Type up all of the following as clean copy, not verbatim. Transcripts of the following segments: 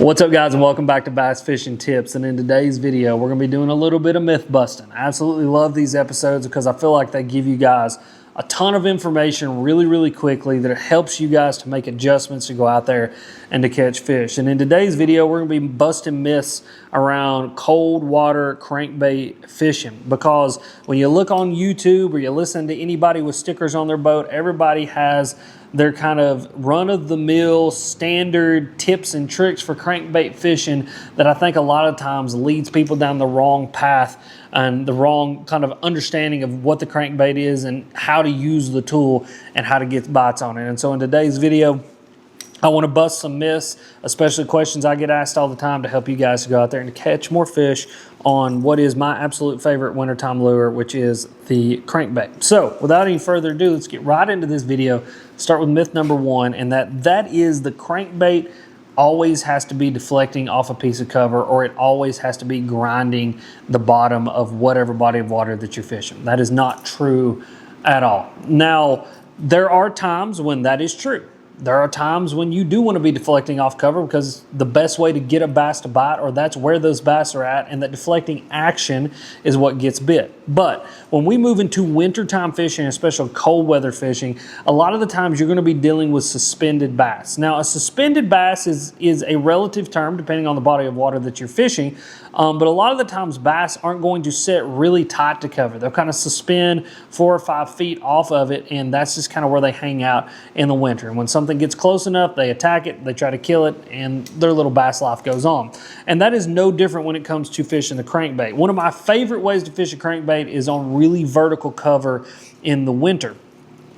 What's up, guys, and welcome back to Bass Fishing Tips. And in today's video, we're going to be doing a little bit of myth busting. I absolutely love these episodes because I feel like they give you guys a ton of information really quickly that helps you guys to make adjustments to go out there and to catch fish. And in today's video, we're going to be busting myths around cold water crankbait fishing, because when you look on YouTube or you listen to anybody with stickers on their boat, everybody has their kind of run-of-the-mill standard tips and tricks for crankbait fishing that I think a lot of times leads people down the wrong path and the wrong kind of understanding of what the crankbait is and how to use the tool and how to get bites on it. And so in today's video, I want to bust some myths, especially questions I get asked all the time, to help you guys to go out there and catch more fish on what is my absolute favorite wintertime lure, which is the crankbait. So without any further ado, let's get right into this video. Start with myth number one, and that is the crankbait always has to be deflecting off a piece of cover, or it always has to be grinding the bottom of whatever body of water that you're fishing. That is not true at all. Now, there are times when that is true. There are times when you do want to be deflecting off cover because the best way to get a bass to bite, or that's where those bass are at, and that deflecting action is what gets bit. But when we move into wintertime fishing, especially cold weather fishing, a lot of the times you're going to be dealing with suspended bass. Now, a suspended bass is a relative term depending on the body of water that you're fishing, but a lot of the times bass aren't going to sit really tight to cover. They'll kind of suspend 4 or 5 feet off of it, and that's just kind of where they hang out in the winter. And when something gets close enough, they attack it, they try to kill it, and their little bass life goes on. And that is no different when it comes to fishing the crankbait. One of my favorite ways to fish a crankbait is on really vertical cover in the winter.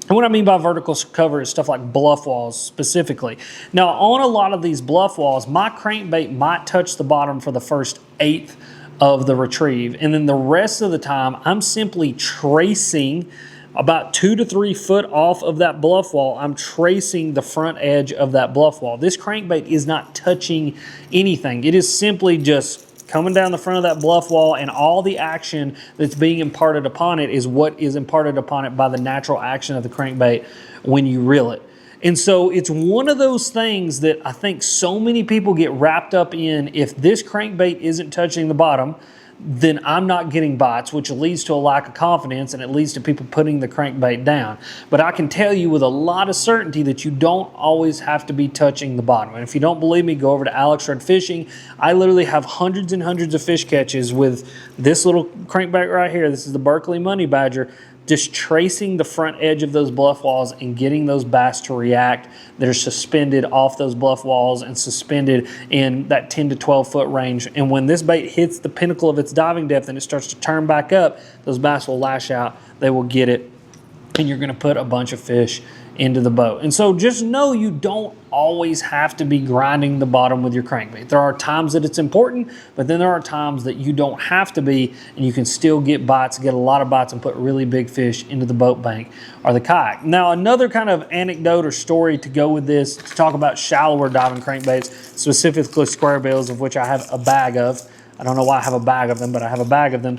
And what I mean by vertical cover is stuff like bluff walls specifically. Now, on a lot of these bluff walls, my crankbait might touch the bottom for the first 1/8 of the retrieve. And then the rest of the time, I'm simply tracing about 2 to 3 foot off of that bluff wall. I'm tracing the front edge of that bluff wall. This crankbait is not touching anything. It is simply just coming down the front of that bluff wall, and all the action that's being imparted upon it is what is imparted upon it by the natural action of the crankbait when you reel it. And so it's one of those things that I think so many people get wrapped up in. If this crankbait isn't touching the bottom, then I'm not getting bites, which leads to a lack of confidence, and it leads to people putting the crankbait down. But I can tell you with a lot of certainty that you don't always have to be touching the bottom. And if you don't believe me, go over to Alex Red Fishing. I literally have hundreds and hundreds of fish catches with this little crankbait right here. This is the Berkeley Money Badger. Just tracing the front edge of those bluff walls and getting those bass to react that are suspended off those bluff walls and suspended in that 10 to 12 foot range. And when this bait hits the pinnacle of its diving depth and it starts to turn back up, those bass will lash out, they will get it, and you're going to put a bunch of fish into the boat. And so just know you don't always have to be grinding the bottom with your crankbait. There are times that it's important, but then there are times that you don't have to be, and you can still get bites, get a lot of bites, and put really big fish into the boat bank or the kayak. Now, another kind of anecdote or story to go with this, to talk about shallower diving crankbaits, specifically square bills, of which I have a bag of. I don't know why I have a bag of them, but I have a bag of them.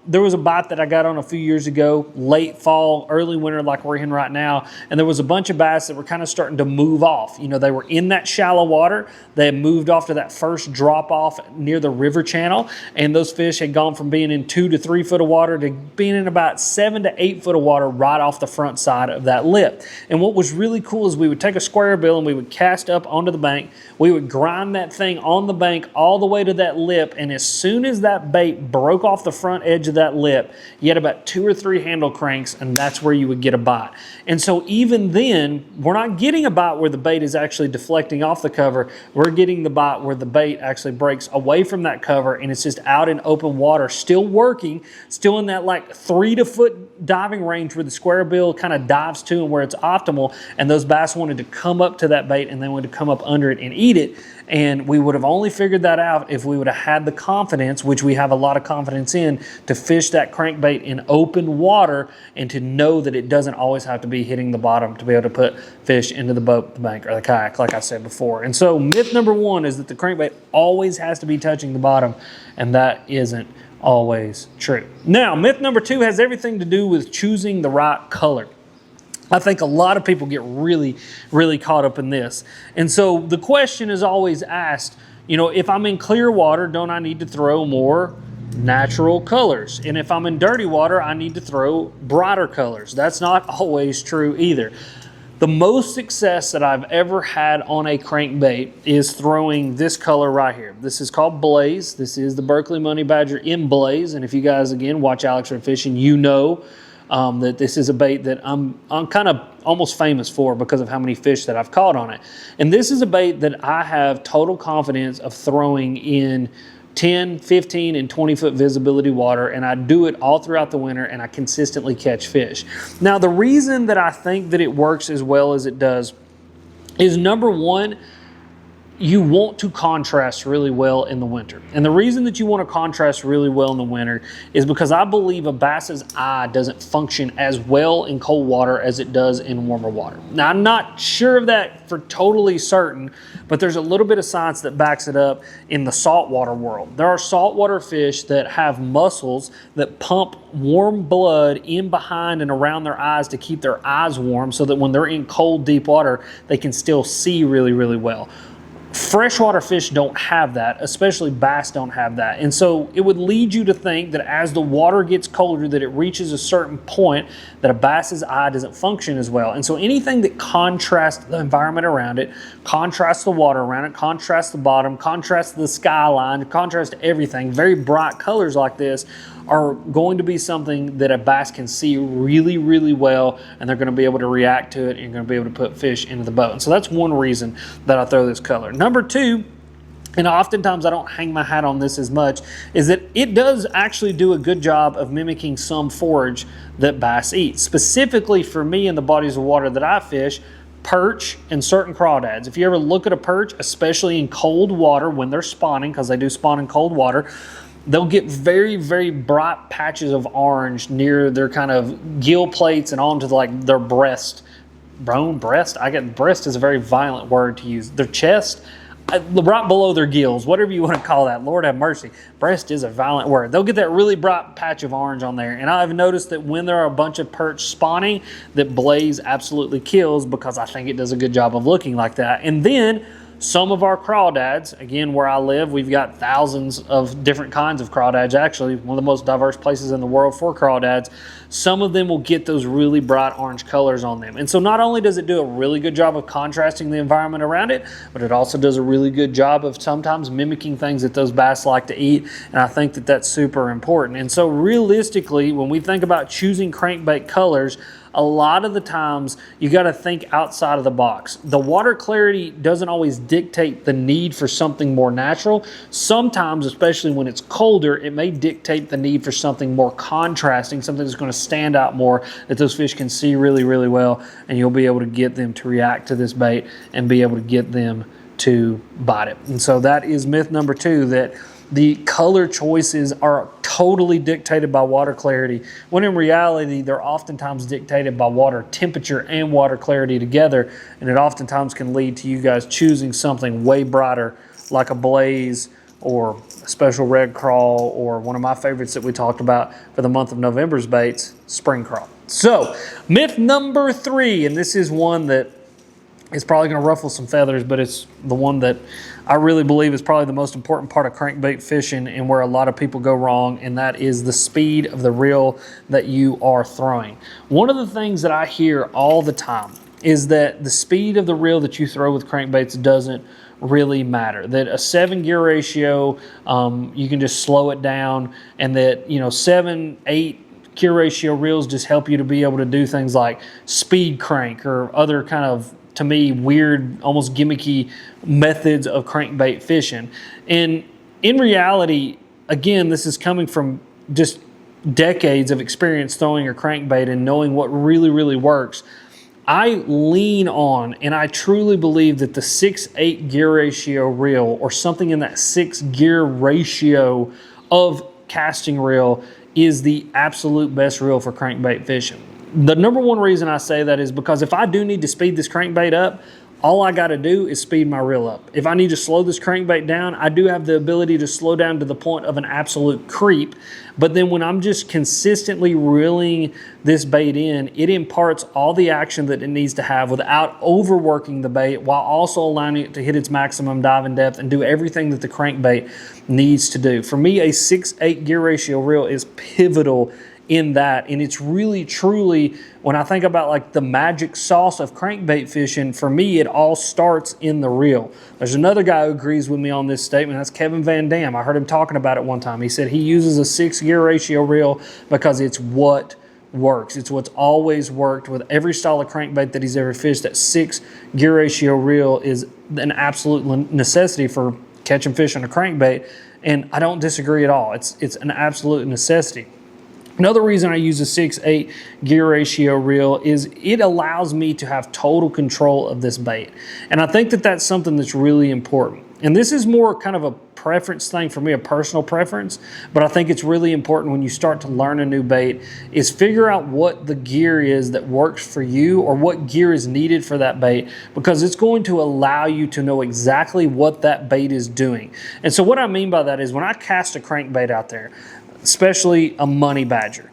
There was a bite that I got on a few years ago, late fall, early winter, like we're in right now, and there was a bunch of bass that were kind of starting to move off. You know, they were in that shallow water. They had moved off to that first drop off near the river channel, and those fish had gone from being in 2 to 3 foot of water to being in about 7 to 8 foot of water right off the front side of that lip. And what was really cool is we would take a square bill and we would cast up onto the bank. We would grind that thing on the bank all the way to that lip, and as soon as that bait broke off the front edge of that lip, you had about 2 or 3 handle cranks, and that's where you would get a bite. And so even then, we're not getting a bite where the bait is actually deflecting off the cover. We're getting the bite where the bait actually breaks away from that cover, and it's just out in open water, still working, still in that like 3 to foot diving range where the square bill kind of dives to and where it's optimal. And those bass wanted to come up to that bait, and they wanted to come up under it and eat it. And we would have only figured that out if we would have had the confidence, which we have a lot of confidence in, to fish that crankbait in open water and to know that it doesn't always have to be hitting the bottom to be able to put fish into the boat, the bank, or the kayak, like I said before. And so myth number one is that the crankbait always has to be touching the bottom, and that isn't always true. Now, myth number two has everything to do with choosing the right color. I think a lot of people get really, really caught up in this. And so the question is always asked, you know, if I'm in clear water, don't I need to throw more natural colors? And if I'm in dirty water, I need to throw brighter colors. That's not always true either. The most success that I've ever had on a crankbait is throwing this color right here. This is called Blaze. This is the Berkeley Money Badger in Blaze. And if you guys, again, watch Alex Red Fishing, you know that this is a bait that I'm kind of almost famous for because of how many fish that I've caught on it. And this is a bait that I have total confidence of throwing in 10, 15, and 20-foot visibility water, and I do it all throughout the winter, and I consistently catch fish. Now, the reason that I think that it works as well as it does is, number one, you want to contrast really well in the winter. And the reason that you want to contrast really well in the winter is because I believe a bass's eye doesn't function as well in cold water as it does in warmer water. Now, I'm not sure of that for totally certain, but there's a little bit of science that backs it up in the saltwater world. There are saltwater fish that have muscles that pump warm blood in behind and around their eyes to keep their eyes warm so that when they're in cold, deep water, they can still see really, really well. Freshwater fish don't have that, especially bass don't have that. And so it would lead you to think that as the water gets colder, that it reaches a certain point that a bass's eye doesn't function as well. And so anything that contrasts the environment around it, contrasts the water around it, contrasts the bottom, contrasts the skyline, contrasts everything, very bright colors like this are going to be something that a bass can see really, really well, and they're going to be able to react to it and going to be able to put fish into the boat. And so that's one reason that I throw this color. Number two, and oftentimes I don't hang my hat on this as much, is that it does actually do a good job of mimicking some forage that bass eat. Specifically for me in the bodies of water that I fish, perch and certain crawdads. If you ever look at a perch, especially in cold water when they're spawning, because they do spawn in cold water, they'll get very, very bright patches of orange near their kind of gill plates and onto like their breast. Breast is a very violent word to use. Their chest, right below their gills, whatever you want to call that. Lord have mercy. Breast is a violent word. They'll get that really bright patch of orange on there. And I've noticed that when there are a bunch of perch spawning, that Blaze absolutely kills because I think it does a good job of looking like that. And then some of our crawdads, again, where I live, we've got thousands of different kinds of crawdads, actually, one of the most diverse places in the world for crawdads. Some of them will get those really bright orange colors on them. And so not only does it do a really good job of contrasting the environment around it, but it also does a really good job of sometimes mimicking things that those bass like to eat. And I think that that's super important. And so realistically, when we think about choosing crankbait colors, a lot of the times you got to think outside of the box. The water clarity doesn't always dictate the need for something more natural. Sometimes, especially when it's colder, it may dictate the need for something more contrasting, something that's going to stand out more, that those fish can see really, really well, and you'll be able to get them to react to this bait and be able to get them to bite it. And so that is myth number two, that the color choices are totally dictated by water clarity, when in reality, they're oftentimes dictated by water temperature and water clarity together, and it oftentimes can lead to you guys choosing something way brighter like a Blaze or a special red Craw, or one of my favorites that we talked about for the month of November's baits, spring craw. So, myth number three, and this is one that is probably going to ruffle some feathers, but it's the one that I really believe is probably the most important part of crankbait fishing and where a lot of people go wrong, and that is the speed of the reel that you are throwing. One of the things that I hear all the time is that the speed of the reel that you throw with crankbaits doesn't really matter, that a 7-gear ratio, you can just slow it down, and that 7-8 gear ratio reels just help you to be able to do things like speed crank or other kind of, to me, weird, almost gimmicky methods of crankbait fishing. And in reality, again, this is coming from just decades of experience throwing a crankbait and knowing what really, really works. I lean on, and I truly believe that the 6-8 gear ratio reel, or something in that 6-gear ratio of casting reel, is the absolute best reel for crankbait fishing. The number one reason I say that is because if I do need to speed this crankbait up, All I got to do is speed my reel up. If I need to slow this crankbait down, I do have the ability to slow down to the point of an absolute creep. But then when I'm just consistently reeling this bait in, it imparts all the action that it needs to have without overworking the bait, while also allowing it to hit its maximum diving depth and do everything that the crankbait needs to do. For me, a 6/8 gear ratio reel is pivotal in that, and it's really truly, when I think about like the magic sauce of crankbait fishing, for me it all starts in the reel. There's another guy who agrees with me on this statement. That's Kevin Van Dam. I heard him talking about it one time. He said he uses a 6 gear ratio reel because it's what works. It's what's always worked with every style of crankbait that he's ever fished. That 6 gear ratio reel is an absolute necessity for catching fish on a crankbait, and I don't disagree at all. It's an absolute necessity. Another reason I use a 6/8 gear ratio reel is it allows me to have total control of this bait. And I think that that's something that's really important. And this is more kind of a preference thing for me, a personal preference, but I think it's really important when you start to learn a new bait is figure out what the gear is that works for you, or what gear is needed for that bait, because it's going to allow you to know exactly what that bait is doing. And so what I mean by that is when I cast a crankbait out there, especially a money badger,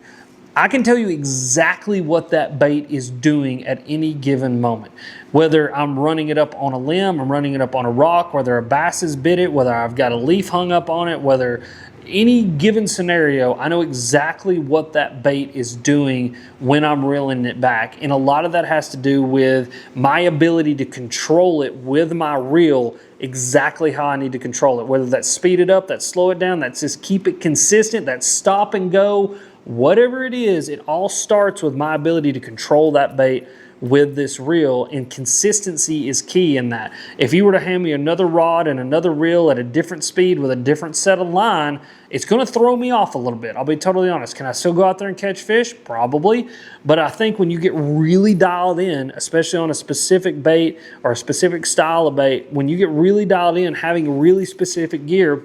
I can tell you exactly what that bait is doing at any given moment. Whether I'm running it up on a limb, I'm running it up on a rock, whether a bass has bit it, whether I've got a leaf hung up on it, whether any given scenario, I know exactly what that bait is doing when I'm reeling it back. And a lot of that has to do with my ability to control it with my reel exactly how I need to control it. Whether that's speed it up, that's slow it down, that's just keep it consistent, that's stop and go, whatever it is, it all starts with my ability to control that bait with this reel, and consistency is key in that. If you were to hand me another rod and another reel at a different speed with a different set of line, it's going to throw me off a little bit. I'll be totally honest. Can I still go out there and catch fish? Probably. But I think when you get really dialed in, especially on a specific bait or a specific style of bait, when you get really dialed in, having really specific gear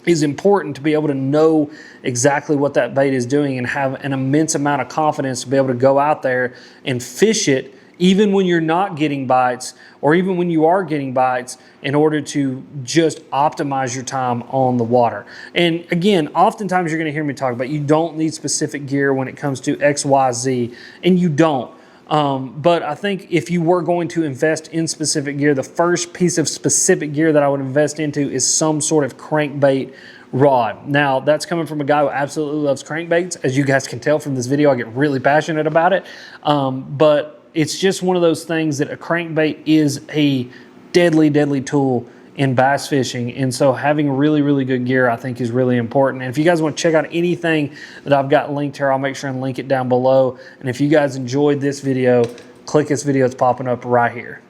is important to be able to know exactly what that bait is doing and have an immense amount of confidence to be able to go out there and fish it even when you're not getting bites, or even when you are getting bites, in order to just optimize your time on the water. And again, oftentimes you're going to hear me talk about you don't need specific gear when it comes to X, Y, Z, and you don't. But I think if you were going to invest in specific gear, the first piece of specific gear that I would invest into is some sort of crankbait rod. Now, that's coming from a guy who absolutely loves crankbaits. As you guys can tell from this video, I get really passionate about it. But it's just one of those things that a crankbait is a deadly, deadly tool in bass fishing, and so having really, really good gear I think is really important. And if you guys want to check out anything that I've got linked here, I'll make sure and link it down below. And if you guys enjoyed this video, click this video, it's popping up right here.